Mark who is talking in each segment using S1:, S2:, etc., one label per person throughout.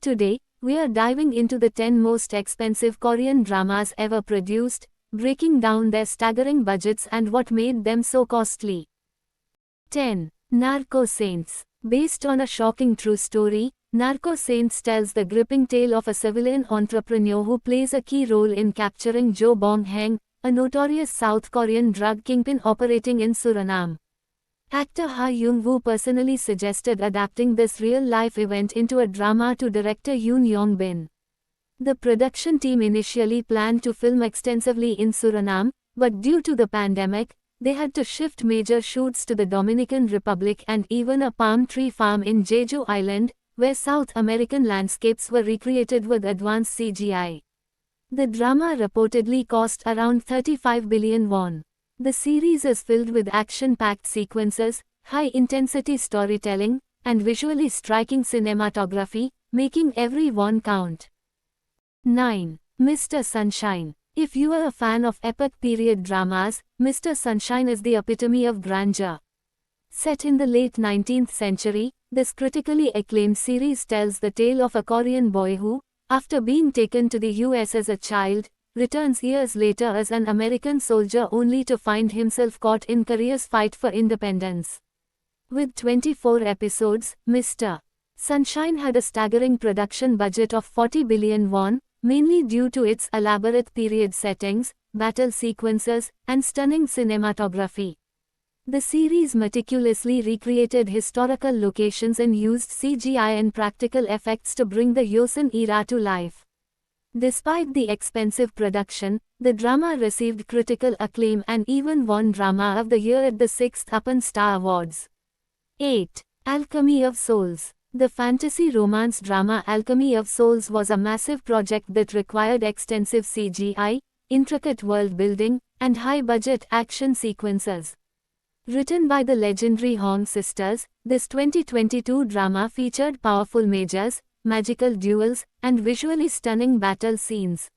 S1: Today, we are diving into the 10 most expensive Korean dramas ever produced, breaking down their staggering budgets and what made them so costly. 10. Narco Saints. Based on a shocking true story, Narco Saints tells the gripping tale of a civilian entrepreneur who plays a key role in capturing Jo Bong-heng, a notorious South Korean drug kingpin operating in Suriname. Actor Ha Young-woo personally suggested adapting this real-life event into a drama to director Yoon Yong-bin. The production team initially planned to film extensively in Suriname, but due to the pandemic, they had to shift major shoots to the Dominican Republic and even a palm tree farm in Jeju Island, where South American landscapes were recreated with advanced CGI. The drama reportedly cost around 35 billion won. The series is filled with action-packed sequences, high-intensity storytelling, and visually striking cinematography, making every won count. 9. Mr. Sunshine. If you are a fan of epic period dramas, Mr. Sunshine is the epitome of grandeur. Set in the late 19th century, this critically acclaimed series tells the tale of a Korean boy who, after being taken to the US as a child, returns years later as an American soldier only to find himself caught in Korea's fight for independence. With 24 episodes, Mr. Sunshine had a staggering production budget of 40 billion won, mainly due to its elaborate period settings, battle sequences, and stunning cinematography. The series meticulously recreated historical locations and used CGI and practical effects to bring the Joseon era to life. Despite the expensive production, the drama received critical acclaim and even won Drama of the Year at the 6th Upon Star Awards. 8. Alchemy of Souls. The fantasy romance drama Alchemy of Souls was a massive project that required extensive CGI, intricate world building, and high-budget action sequences. Written by the legendary Hong sisters, this 2022 drama featured powerful mages, magical duels, and visually stunning battle scenes.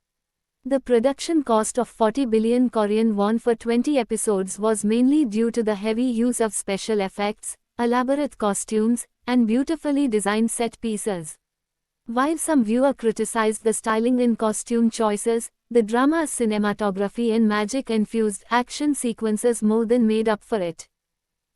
S1: The production cost of 40 billion Korean won for 20 episodes was mainly due to the heavy use of special effects, elaborate costumes, and beautifully designed set pieces. While some viewers criticized the styling and costume choices, the drama's cinematography and magic-infused action sequences more than made up for it.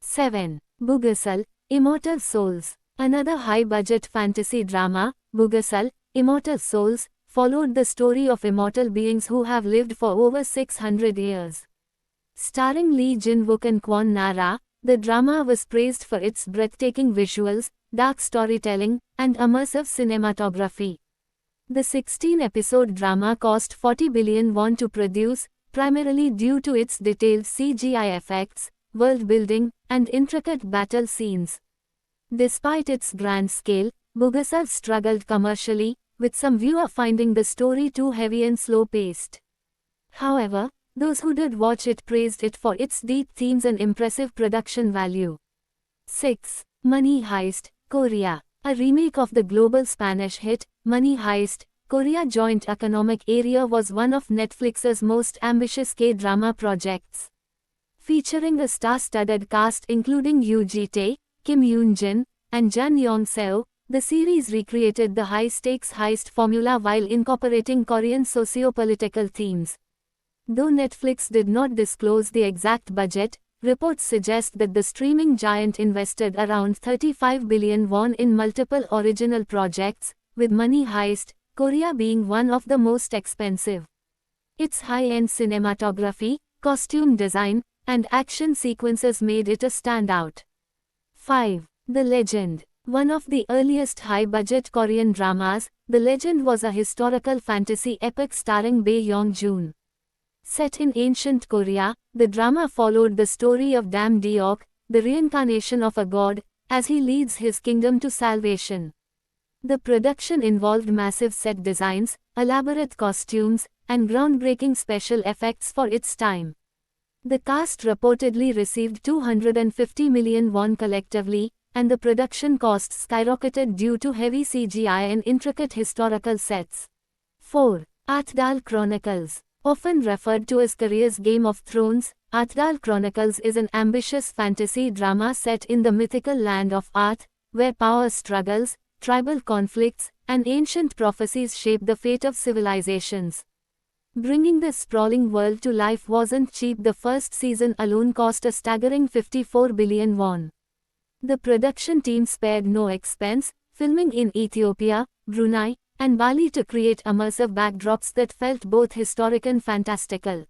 S1: 7. Bugasal, Immortal Souls. Another high-budget fantasy drama, Bugasal, Immortal Souls, followed the story of immortal beings who have lived for over 600 years. Starring Lee Jin-wook and Kwon Na-ra, the drama was praised for its breathtaking visuals, dark storytelling, and immersive cinematography. The 16-episode drama cost 40 billion won to produce, primarily due to its detailed CGI effects, world building, and intricate battle scenes. Despite its grand scale, Bugasal struggled commercially, with some viewers finding the story too heavy and slow-paced. However, those who did watch it praised it for its deep themes and impressive production value. 6. Money Heist, Korea. A remake of the global Spanish hit, Money Heist, Korea Joint Economic Area was one of Netflix's most ambitious K-drama projects. Featuring a star-studded cast including Yoo Ji-tae, Kim Yoon-jin, and Jun Yong-seo, the series recreated the high-stakes heist formula while incorporating Korean socio-political themes. Though Netflix did not disclose the exact budget, reports suggest that the streaming giant invested around 35 billion won in multiple original projects, with Money Heist, Korea being one of the most expensive. Its high-end cinematography, costume design, and action sequences made it a standout. 5. The Legend. One of the earliest high-budget Korean dramas, The Legend was a historical fantasy epic starring Bae Yong-joon. Set in ancient Korea, the drama followed the story of Dam Deok, the reincarnation of a god, as he leads his kingdom to salvation. The production involved massive set designs, elaborate costumes, and groundbreaking special effects for its time. The cast reportedly received 250 million won collectively, and the production costs skyrocketed due to heavy CGI and intricate historical sets. 4. Arthdal Chronicles. Often referred to as Korea's Game of Thrones, Arthdal Chronicles is an ambitious fantasy drama set in the mythical land of Arth, where power struggles, tribal conflicts, and ancient prophecies shape the fate of civilizations. Bringing this sprawling world to life wasn't cheap. The first season alone cost a staggering 54 billion won. The production team spared no expense, filming in Ethiopia, Brunei, and Bali to create immersive backdrops that felt both historic and fantastical.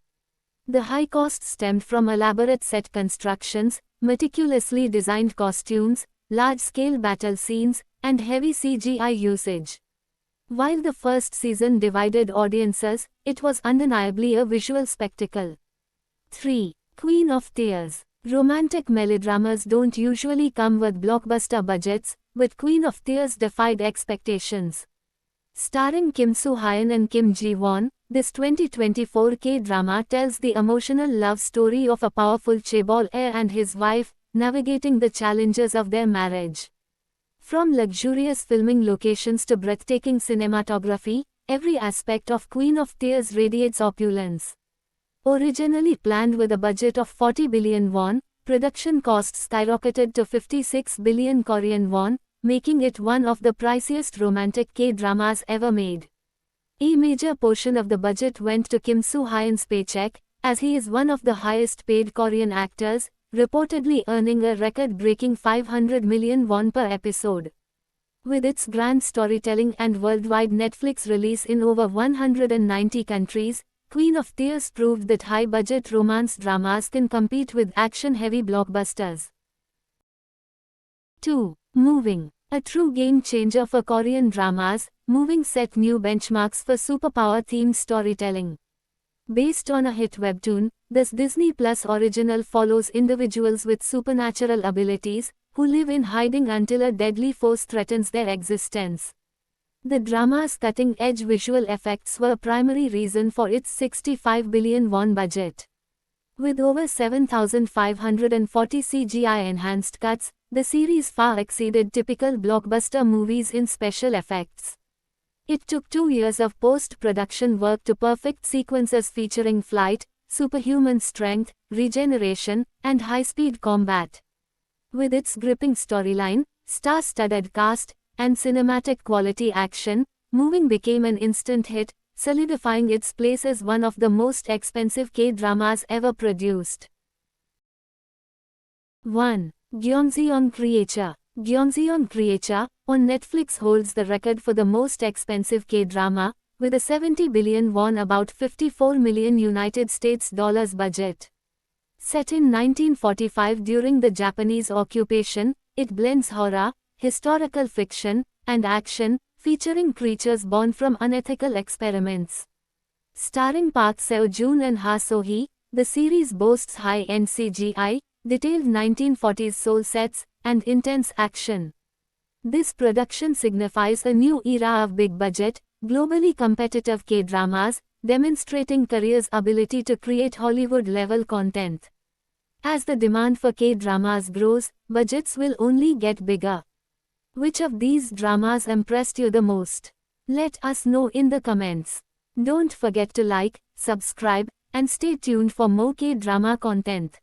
S1: The high cost stemmed from elaborate set constructions, meticulously designed costumes, large-scale battle scenes, and heavy CGI usage. While the first season divided audiences, it was undeniably a visual spectacle. 3. Queen of Tears. Romantic melodramas don't usually come with blockbuster budgets, but Queen of Tears defied expectations. Starring Kim Soo-hyun and Kim Ji-won, this 2024 K-drama tells the emotional love story of a powerful chaebol heir and his wife, navigating the challenges of their marriage. From luxurious filming locations to breathtaking cinematography, every aspect of Queen of Tears radiates opulence. Originally planned with a budget of 40 billion won, production costs skyrocketed to 56 billion Korean won, making it one of the priciest romantic K-dramas ever made. A major portion of the budget went to Kim Soo-hyun's paycheck, as he is one of the highest-paid Korean actors, reportedly earning a record-breaking 500 million won per episode. With its grand storytelling and worldwide Netflix release in over 190 countries, Queen of Tears proved that high-budget romance dramas can compete with action-heavy blockbusters. 2. Moving. A true game-changer for Korean dramas, Moving set new benchmarks for superpower-themed storytelling. Based on a hit webtoon, this Disney Plus original follows individuals with supernatural abilities, who live in hiding until a deadly force threatens their existence. The drama's cutting-edge visual effects were a primary reason for its 65 billion won budget. With over 7,540 CGI-enhanced cuts, the series far exceeded typical blockbuster movies in special effects. It took 2 years of post-production work to perfect sequences featuring flight, superhuman strength, regeneration, and high-speed combat. With its gripping storyline, star-studded cast, and cinematic quality action, Moving became an instant hit, solidifying its place as one of the most expensive K-dramas ever produced. 1. Gyeongseon Creature. Gyeongseon Creature, on Netflix holds the record for the most expensive K-drama, with a 70 billion won about 54 million United States dollars budget. Set in 1945 during the Japanese occupation, it blends horror, historical fiction, and action, featuring creatures born from unethical experiments. Starring Park Seo-joon and Ha So-hee, the series boasts high-end CGI, detailed 1940s Seoul sets, and intense action. This production signifies a new era of big-budget, globally competitive K-dramas, demonstrating Korea's ability to create Hollywood-level content. As the demand for K-dramas grows, budgets will only get bigger. Which of these dramas impressed you the most? Let us know in the comments. Don't forget to like, subscribe, and stay tuned for more K-drama content.